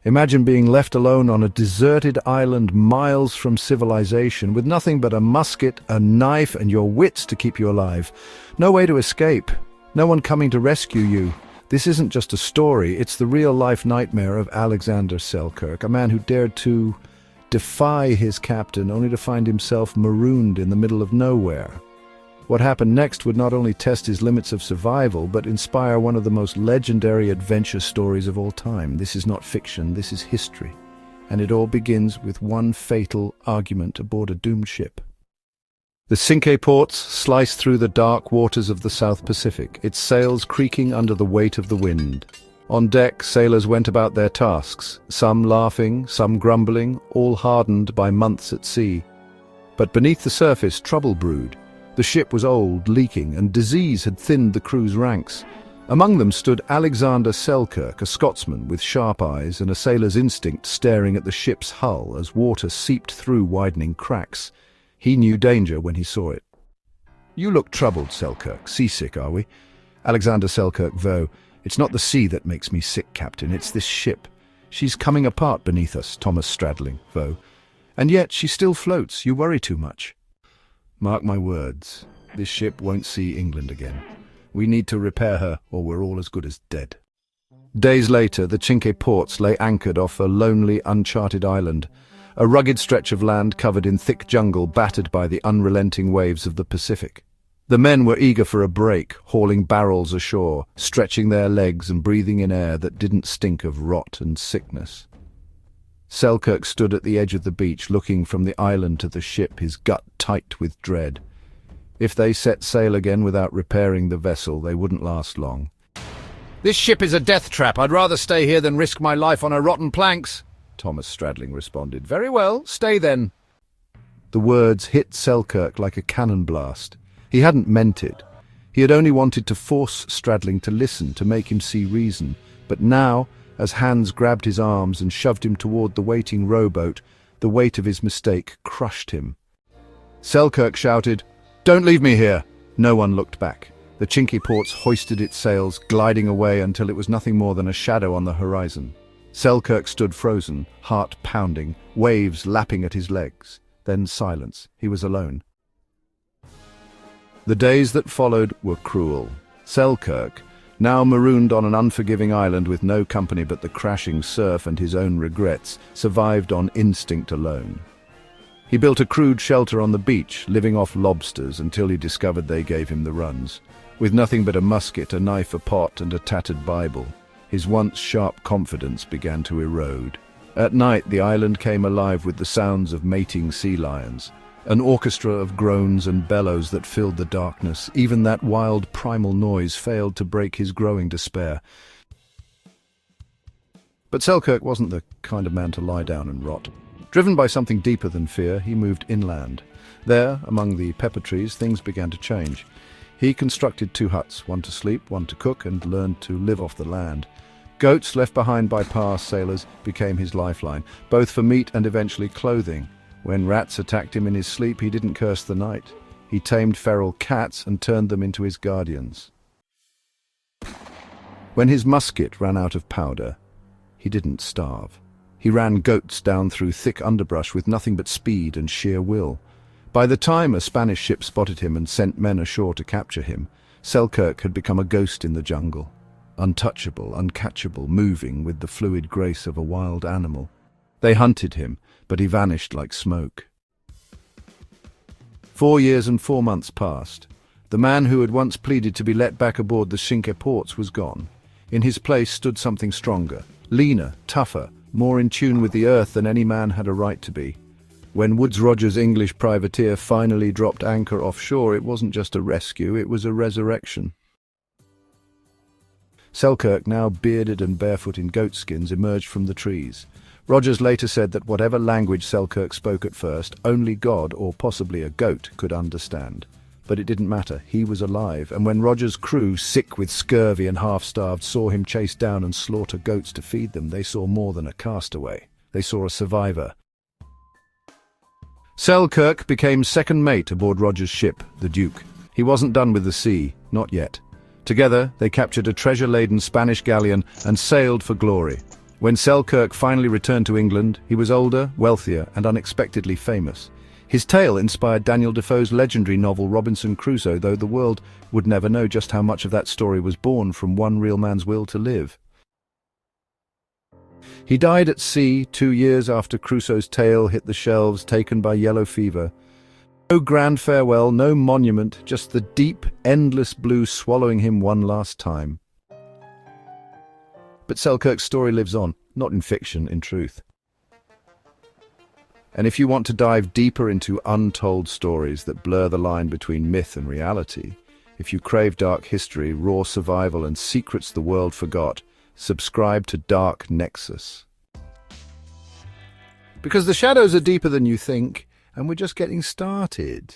Imagine being left alone on a deserted island miles from civilization, with nothing but a musket, a knife, and your wits to keep you alive. No way to escape. No one coming to rescue you. This isn't just a story, it's the real-life nightmare of Alexander Selkirk, a man who dared to defy his captain only to find himself marooned in the middle of nowhere. What happened next would not only test his limits of survival, but inspire one of the most legendary adventure stories of all time. This is not fiction, this is history. And it all begins with one fatal argument aboard a doomed ship. The Cinque Ports slice through the dark waters of the South Pacific, its sails creaking under the weight of the wind. On deck, sailors went about their tasks, some laughing, some grumbling, all hardened by months at sea. But beneath the surface, trouble brewed. The ship was old, leaking, and disease had thinned the crew's ranks. Among them stood Alexander Selkirk, a Scotsman with sharp eyes and a sailor's instinct staring at the ship's hull as water seeped through widening cracks. He knew danger when he saw it. "You look troubled, Selkirk. Seasick, are we?" Alexander Selkirk, though. "It's not the sea that makes me sick, Captain. It's this ship. She's coming apart beneath us," Thomas Stradling, though. "And yet she still floats. You worry too much." "Mark my words, this ship won't see England again. We need to repair her, or we're all as good as dead." Days later, the Cinque Ports lay anchored off a lonely, uncharted island, a rugged stretch of land covered in thick jungle battered by the unrelenting waves of the Pacific. The men were eager for a break, hauling barrels ashore, stretching their legs and breathing in air that didn't stink of rot and sickness. Selkirk stood at the edge of the beach, looking from the island to the ship, his gut tight with dread. If they set sail again without repairing the vessel, they wouldn't last long. "This ship is a death trap. I'd rather stay here than risk my life on her rotten planks," Thomas Stradling responded. "Very well, stay then." The words hit Selkirk like a cannon blast. He hadn't meant it. He had only wanted to force Stradling to listen, to make him see reason. But now, as hands grabbed his arms and shoved him toward the waiting rowboat, the weight of his mistake crushed him. Selkirk shouted, "Don't leave me here!" No one looked back. The Cinque Ports hoisted its sails, gliding away until it was nothing more than a shadow on the horizon. Selkirk stood frozen, heart pounding, waves lapping at his legs. Then silence. He was alone. The days that followed were cruel. Selkirk, now marooned on an unforgiving island with no company but the crashing surf and his own regrets, survived on instinct alone. He built a crude shelter on the beach, living off lobsters until he discovered they gave him the runs. With nothing but a musket, a knife, a pot, and a tattered Bible, his once sharp confidence began to erode. At night, the island came alive with the sounds of mating sea lions, an orchestra of groans and bellows that filled the darkness. Even that wild primal noise failed to break his growing despair. But Selkirk wasn't the kind of man to lie down and rot. Driven by something deeper than fear, he moved inland. There, among the pepper trees, things began to change. He constructed 2 huts, one to sleep, one to cook, and learned to live off the land. Goats left behind by past sailors became his lifeline, both for meat and eventually clothing. When rats attacked him in his sleep, he didn't curse the night. He tamed feral cats and turned them into his guardians. When his musket ran out of powder, he didn't starve. He ran goats down through thick underbrush with nothing but speed and sheer will. By the time a Spanish ship spotted him and sent men ashore to capture him, Selkirk had become a ghost in the jungle. Untouchable, uncatchable, moving with the fluid grace of a wild animal. They hunted him, but he vanished like smoke. 4 years and 4 months passed. The man who had once pleaded to be let back aboard the Cinque Ports was gone. In his place stood something stronger, leaner, tougher, more in tune with the earth than any man had a right to be. When Woodes Rogers's English privateer finally dropped anchor offshore, it wasn't just a rescue, it was a resurrection. Selkirk, now bearded and barefoot in goatskins, emerged from the trees. Rogers later said that whatever language Selkirk spoke at first, only God, or possibly a goat, could understand. But it didn't matter, he was alive, and when Rogers' crew, sick with scurvy and half-starved, saw him chase down and slaughter goats to feed them, they saw more than a castaway. They saw a survivor. Selkirk became second mate aboard Rogers' ship, the Duke. He wasn't done with the sea, not yet. Together, they captured a treasure-laden Spanish galleon and sailed for glory. When Selkirk finally returned to England, he was older, wealthier, and unexpectedly famous. His tale inspired Daniel Defoe's legendary novel Robinson Crusoe, though the world would never know just how much of that story was born from one real man's will to live. He died at sea 2 years after Crusoe's tale hit the shelves, taken by yellow fever. No grand farewell, no monument, just the deep, endless blue swallowing him one last time. But Selkirk's story lives on, not in fiction, in truth. And if you want to dive deeper into untold stories that blur the line between myth and reality, if you crave dark history, raw survival, and secrets the world forgot, subscribe to Dark Nexus. Because the shadows are deeper than you think, and we're just getting started.